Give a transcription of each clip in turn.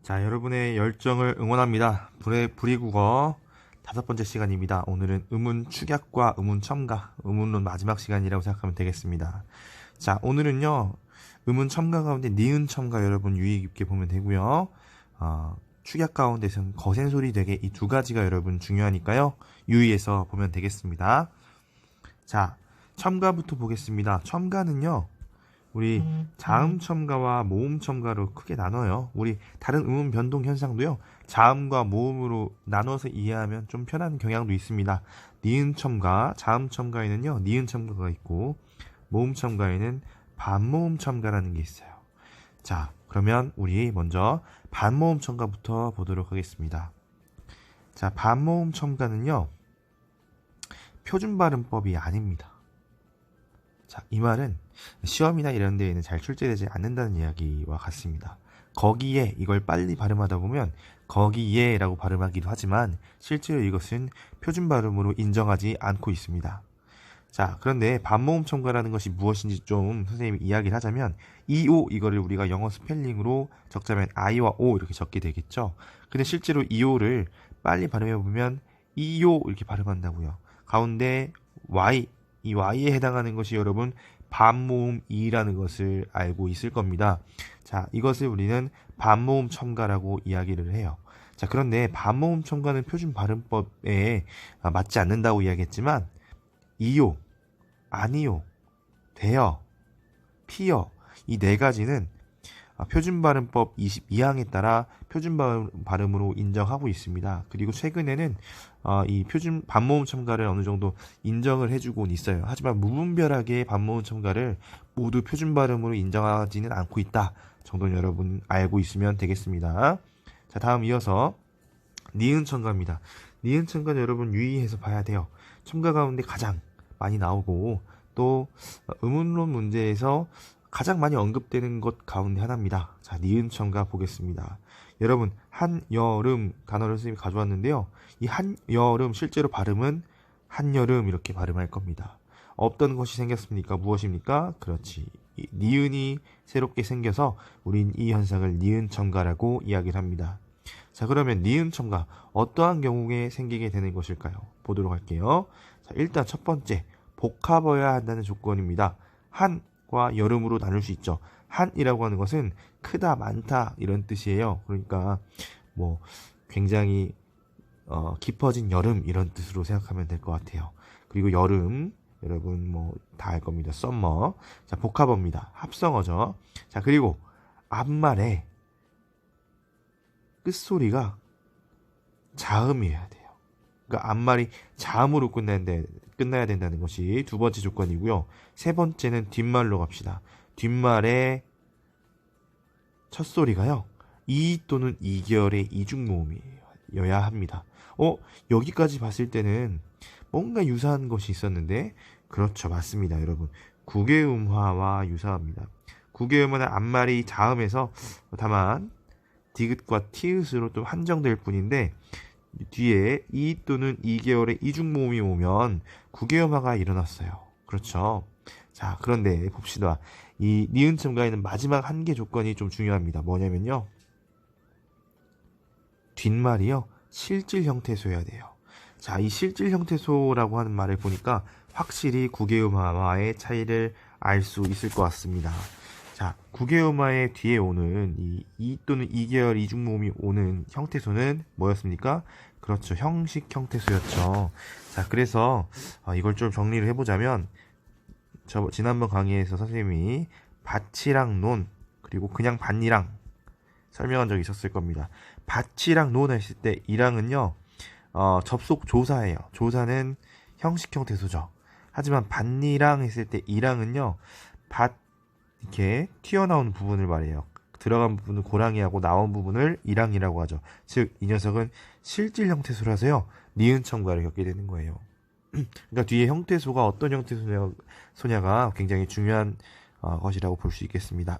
자, 여러분의 열정을 응원합니다. 불의 국어 5번째 시간입니다. 오늘은 의문 축약과 의문 첨가, 의문론 마지막 시간이라고 생각하면 되겠습니다. 자, 오늘은요, 의문 첨가 가운데 니은 첨가 여러분 유의 깊게 보면 되고요. 축약 가운데서는 거센 소리 되게 이 두 가지가 여러분 중요하니까요. 유의해서 보면 되겠습니다. 자, 첨가부터 보겠습니다. 첨가는요, 우리 자음 첨가와 모음 첨가로 크게 나눠요. 우리 다른 음음 변동 현상도요, 자음과 모음으로 나눠서 이해하면 좀 편한 경향도 있습니다. 니은 첨가, 자음 첨가에는요, 니은 첨가가 있고, 모음 첨가에는 반모음 첨가라는 게 있어요. 자, 그러면 우리 먼저 반모음 첨가부터 보도록 하겠습니다. 자, 반모음 첨가는요, 표준 발음법이 아닙니다. 자, 이 말은 시험이나 이런 데에는 잘 출제되지 않는다는 이야기와 같습니다. 거기에 이걸 빨리 발음하다 보면 거기에 라고 발음하기도 하지만 실제로 이것은 표준 발음으로 인정하지 않고 있습니다. 자, 그런데 반모음 첨가라는 것이 무엇인지 좀 선생님이 이야기를 하자면 이오 이거를 우리가 영어 스펠링으로 적자면 I와 O 이렇게 적게 되겠죠. 근데 실제로 이오를 빨리 발음해보면 이오 이렇게 발음한다고요. 가운데 Y, 이 Y에 해당하는 것이 여러분 반모음 이라는 것을 알고 있을 겁니다. 자, 이것을 우리는 반모음 첨가라고 이야기를 해요. 자, 그런데 반모음 첨가는 표준 발음법에 맞지 않는다고 이야기했지만 이요, 아니요, 돼요, 피요 이 네 가지는 표준 발음법 22항에 따라 표준 발음으로 인정하고 있습니다. 그리고 최근에는 이 표준 반모음 첨가를 어느 정도 인정을 해주고 있어요. 하지만 무분별하게 반모음 첨가를 모두 표준 발음으로 인정하지는 않고 있다 정도는 여러분 알고 있으면 되겠습니다. 자, 다음 이어서 니은 첨가입니다. 니은 첨가는 여러분 유의해서 봐야 돼요. 첨가 가운데 가장 많이 나오고 또 의문론 문제에서 가장 많이 언급되는 것 가운데 하나입니다. 자, 니은 첨가 보겠습니다. 여러분, 한여름 단어를 선생님이 가져왔는데요. 이 한여름 실제로 발음은 한여름 이렇게 발음할 겁니다. 없던 것이 생겼습니까? 무엇입니까? 그렇지. 니은이 새롭게 생겨서 우린 이 현상을 니은 첨가라고 이야기를 합니다. 자, 그러면 니은 첨가 어떠한 경우에 생기게 되는 것일까요? 보도록 할게요. 자, 일단 첫 번째, 복합어야 한다는 조건입니다. 한과 여름으로 나눌 수 있죠. 한이라고 하는 것은 크다, 많다 이런 뜻이에요. 그러니까 뭐 굉장히 깊어진 여름 이런 뜻으로 생각하면 될 것 같아요. 그리고 여름 여러분 뭐 다 알 겁니다. 썸머. 자, 복합어입니다. 합성어죠. 자, 그리고 앞말에 끝소리가 자음이어야 돼요. 그러니까 앞말이 자음으로 끝나야 된다는 것이 두 번째 조건이고요. 세 번째는 뒷말로 갑시다. 뒷말의 첫 소리가요, 이 또는 이결의 이중모음이어야 합니다. 여기까지 봤을 때는 뭔가 유사한 것이 있었는데, 그렇죠, 맞습니다, 여러분. 국외음화와 유사합니다. 국외음화는 앞말이 자음에서 다만 디귿과 티읕으로 좀 한정될 뿐인데, 뒤에 이 또는 이계열의 이중모음이 오면 국외음화가 일어났어요. 그렇죠. 자, 그런데 봅시다. 이 니은 첨가에는 마지막 한 개 조건이 좀 중요합니다. 뭐냐면요, 뒷말이요, 실질 형태소여야 돼요. 자, 이 실질 형태소라고 하는 말을 보니까 확실히 국외음화와의 차이를 알 수 있을 것 같습니다. 자, 국외음화의 뒤에 오는 이 또는 이계열 이중모음이 오는 형태소는 뭐였습니까? 그렇죠, 형식 형태소였죠. 자, 그래서 이걸 좀 정리를 해보자면, 지난번 강의에서 선생님이 밭이랑 논 그리고 그냥 밭이랑 설명한 적이 있었을 겁니다. 밭이랑 논 했을 때 이랑은요, 접속 조사예요. 조사는 형식 형태소죠. 하지만 밭이랑 했을 때 이랑은요, 밭 이렇게 튀어나온 부분을 말해요. 들어간 부분을 고랑이하고 나온 부분을 이랑이라고 하죠. 즉, 이 녀석은 실질 형태소라서요, 니은 첨가를 겪게 되는 거예요. 그러니까 뒤에 형태소가 어떤 형태소냐가 굉장히 중요한 것이라고 볼 수 있겠습니다.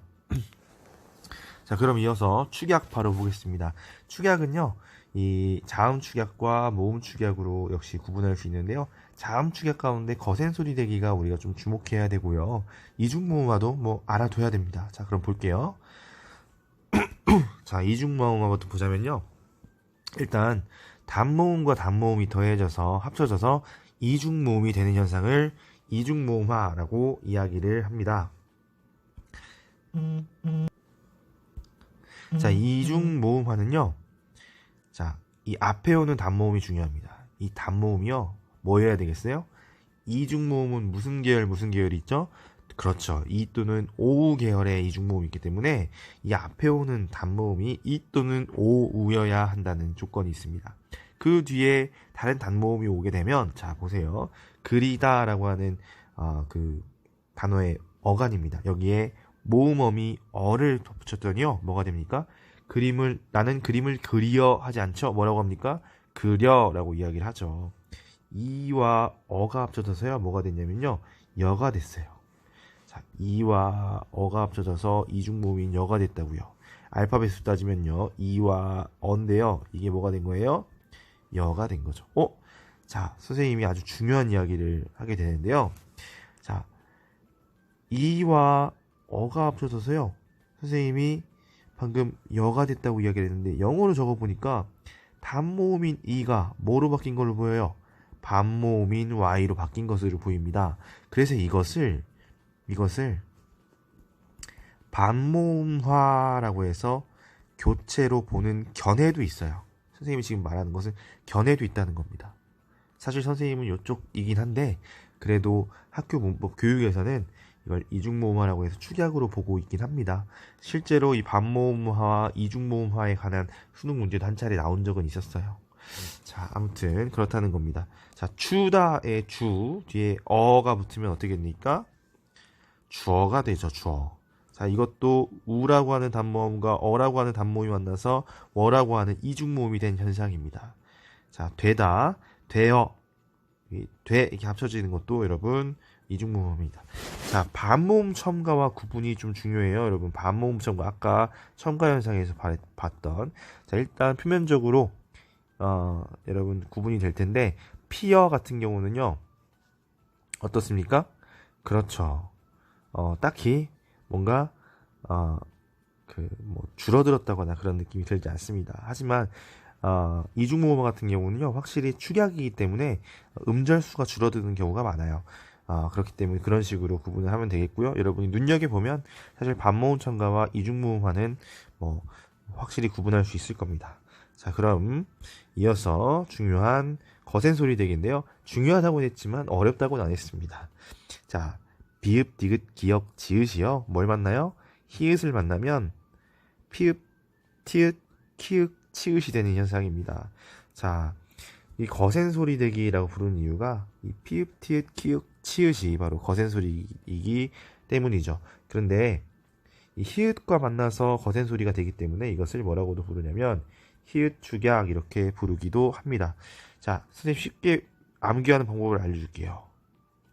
자, 그럼 이어서 축약 바로 보겠습니다. 축약은요, 이 자음 축약과 모음 축약으로 역시 구분할 수 있는데요. 자음 축약 가운데 거센 소리 대기가 우리가 좀 주목해야 되고요. 이중모음화도 뭐 알아둬야 됩니다. 자, 그럼 볼게요. 자, 이중모음화부터 보자면요. 일단 단모음과 단모음이 더해져서 합쳐져서 이중모음이 되는 현상을 이중모음화라고 이야기를 합니다. 자, 이중모음화는요. 자, 이 앞에 오는 단모음이 중요합니다. 이 단모음이요. 뭐여야 되겠어요? 이중모음은 무슨 계열이 있죠? 그렇죠. 이 또는 오 계열의 이중모음이 있기 때문에 이 앞에 오는 단모음이 이 또는 오우여야 한다는 조건이 있습니다. 그 뒤에 다른 단모음이 오게 되면, 자, 보세요. 그리다라고 하는 그 단어의 어간입니다. 여기에 모음어미 어를 붙였더니요. 뭐가 됩니까? 나는 그림을 그리어 하지 않죠. 뭐라고 합니까? 그려라고 이야기를 하죠. 이와 어가 합쳐져서요. 뭐가 됐냐면요. 여가 됐어요. 자, 이와 어가 합쳐져서 이중모음인 여가 됐다고요. 알파벳으로 따지면요. 이와 어인데요. 이게 뭐가 된 거예요? 여가 된 거죠. 자, 선생님이 아주 중요한 이야기를 하게 되는데요. 자, 이와 어가 합쳐져서요. 선생님이 방금 여가 됐다고 이야기를 했는데 영어로 적어보니까 단모음인 이가 뭐로 바뀐 걸로 보여요? 반모음인 y로 바뀐 것으로 보입니다. 그래서 이것을 반모음화라고 해서 교체로 보는 견해도 있어요. 선생님이 지금 말하는 것은 견해도 있다는 겁니다. 사실 선생님은 이쪽이긴 한데 그래도 학교 문법 교육에서는 이걸 이중모음화라고 해서 축약으로 보고 있긴 합니다. 실제로 이 반모음화와 이중모음화에 관한 수능 문제도 한 차례 나온 적은 있었어요. 자, 아무튼 그렇다는 겁니다. 자, 추다의 주 뒤에 어가 붙으면 어떻게 됩니까? 주어가 되죠. 주어. 자, 이것도 우라고 하는 단모음과 어라고 하는 단모음이 만나서 워라고 하는 이중모음이 된 현상입니다. 자, 되다, 되어, 돼 이렇게 합쳐지는 것도 여러분 이중모음입니다. 자, 반모음 첨가와 구분이 좀 중요해요. 여러분, 반모음 첨가 아까 첨가 현상에서 봤던, 자, 일단 표면적으로 여러분 구분이 될 텐데 피어 같은 경우는요 어떻습니까? 그렇죠. 딱히 뭔가 줄어들었다거나 그런 느낌이 들지 않습니다. 하지만 이중모음 같은 경우는요 확실히 축약이기 때문에 음절수가 줄어드는 경우가 많아요. 그렇기 때문에 그런 식으로 구분을 하면 되겠고요. 여러분이 눈여겨보면 사실 반모음 첨가와 이중모음화는 확실히 구분할 수 있을 겁니다. 자, 그럼 이어서 중요한 거센소리 대기인데요. 중요하다고 했지만 어렵다고는 안 했습니다. 자, 비읍, 디귿, 기역, 지읒이요. 뭘 만나요? 히읗을 만나면 피읍, 티읕, 키읔, 치읓이 되는 현상입니다. 자, 이 거센소리 대기라고 부르는 이유가 이 피읍, 티읕, 키읔, 치읓이 바로 거센소리이기 때문이죠. 그런데 이 히읗과 만나서 거센소리가 되기 때문에 이것을 뭐라고도 부르냐면 히읗 축약 이렇게 부르기도 합니다. 자, 선생님 쉽게 암기하는 방법을 알려줄게요.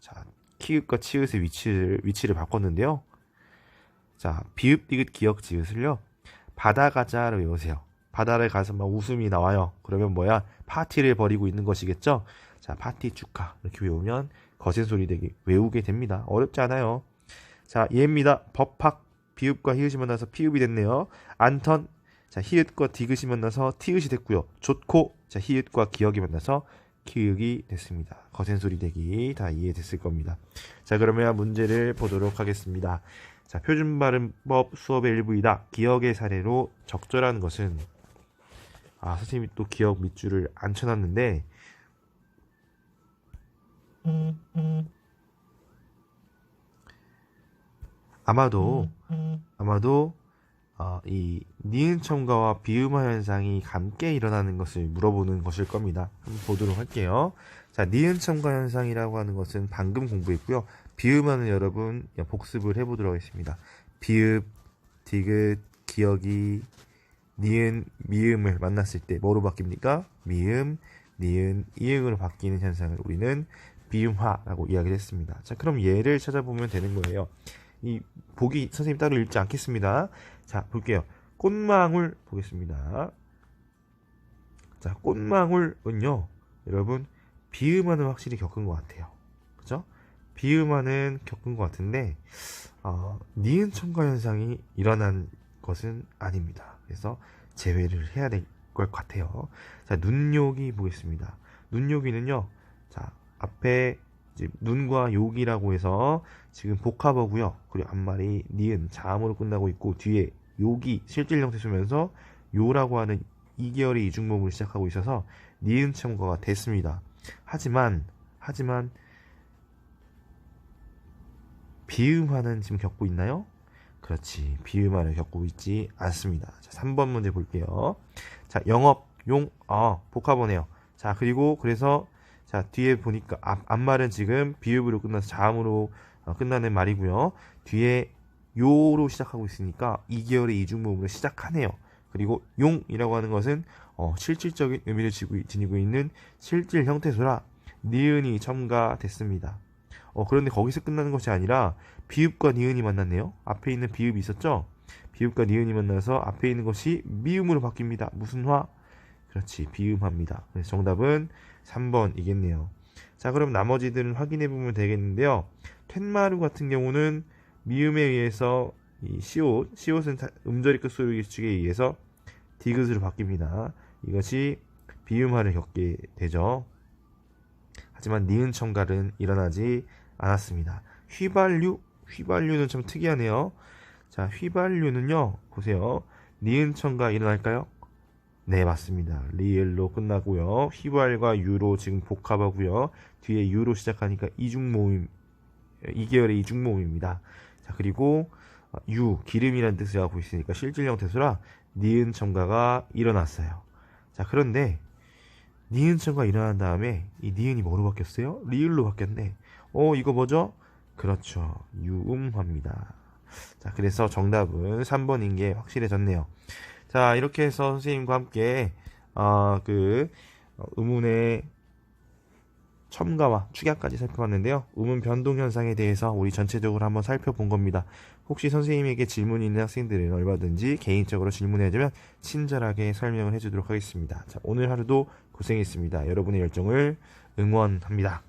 자, 키읔과 치읓의 위치를 바꿨는데요. 자, 비읍, 디귿, 기역, 지읒을요. 바다 가자를 외우세요. 바다를 가서 막 웃음이 나와요. 그러면 뭐야? 파티를 벌이고 있는 것이겠죠? 자, 파티 축하 이렇게 외우면 거센소리 되기 외우게 됩니다. 어렵지 않아요. 자, 예입니다. 법학 비읍과 히읗이 만나서 피읍이 됐네요. 안턴, 자, 히읗과 디귿이 만나서 티읕이 됐고요. 좋고, 자, 히읗과 기역이 만나서 키읔이 됐습니다. 거센소리 대기 다 이해됐을 겁니다. 자, 그러면 문제를 보도록 하겠습니다. 자, 표준발음법 수업의 일부이다. 기역의 사례로 적절한 것은 선생님이 또 기역 밑줄을 안 쳐놨는데 아마도 이 니은 첨가와 비음화 현상이 함께 일어나는 것을 물어보는 것일 겁니다. 한번 보도록 할게요. 자, 니은 첨가 현상이라고 하는 것은 방금 공부했고요. 비음화는 여러분 복습을 해보도록 하겠습니다. 비읍, 디귿, 기역이 니은, 미음을 만났을 때 뭐로 바뀝니까? 미음, 니은, 이응으로 바뀌는 현상을 우리는 비음화라고 이야기를 했습니다. 자, 그럼 얘를 찾아보면 되는 거예요. 이 보기 선생님 따로 읽지 않겠습니다. 자, 볼게요. 꽃망울 보겠습니다. 자, 꽃망울은요, 여러분 비음화는 확실히 겪은 것 같아요. 그죠? 비음화는 겪은 것 같은데 니은 첨가 현상이 일어난 것은 아닙니다. 그래서 제외를 해야 될 것 같아요. 자, 눈요기 보겠습니다. 눈요기는요, 자, 앞에 이제 눈과 욕이라고 해서 지금 복합어고요. 그리고 앞말이 니은 자음으로 끝나고 있고 뒤에 욕이 실질 형태 쓰면서 요라고 하는 2계열의 이중모음을 시작하고 있어서 니은 첨가가 됐습니다. 하지만 비음화는 지금 겪고 있나요? 그렇지, 비음화를 겪고 있지 않습니다. 자, 3번 문제 볼게요. 자, 영업, 용, 복합어네요. 자, 그리고 그래서 자, 뒤에 보니까 앞말은 지금 비읍으로 끝나서 자음으로 끝나는 말이고요. 뒤에 요로 시작하고 있으니까 2계열의 이중모음으로 시작하네요. 그리고 용이라고 하는 것은 실질적인 의미를 지니고 있는 실질 형태소라 니은이 첨가됐습니다. 그런데 거기서 끝나는 것이 아니라 비읍과 니은이 만났네요. 앞에 있는 비읍이 있었죠? 비읍과 니은이 만나서 앞에 있는 것이 미음으로 바뀝니다. 무슨 화? 그렇지, 비음화입니다. 그래서 정답은 3번이겠네요. 자, 그럼 나머지들은 확인해 보면 되겠는데요. 텐마루 같은 경우는 미음에 의해서 이 시옷은 음절이 끝소리 규칙에 의해서 디귿으로 바뀝니다. 이것이 비음화를 겪게 되죠. 하지만 니은 첨가는 일어나지 않았습니다. 휘발유는 좀 특이하네요. 자, 휘발유는요, 보세요. 니은 첨가 일어날까요? 네, 맞습니다. 리을로 끝나고요. 휘발과 유로 지금 복합하고요. 뒤에 유로 시작하니까 이중모음, 2계열의 이중모음입니다. 자, 그리고 기름이라는 뜻을 하고 있으니까 실질 형태소라 니은 첨가가 일어났어요. 자, 그런데 니은 첨가 일어난 다음에 이 니은이 뭐로 바뀌었어요? 리을로 바뀌었네. 이거 뭐죠? 그렇죠, 유음화입니다. 자, 그래서 정답은 3번인 게 확실해졌네요. 자, 이렇게 해서 선생님과 함께 음운의 첨가와 축약까지 살펴봤는데요. 음운 변동 현상에 대해서 우리 전체적으로 한번 살펴본 겁니다. 혹시 선생님에게 질문이 있는 학생들은 얼마든지 개인적으로 질문해주면 친절하게 설명을 해주도록 하겠습니다. 자, 오늘 하루도 고생했습니다. 여러분의 열정을 응원합니다.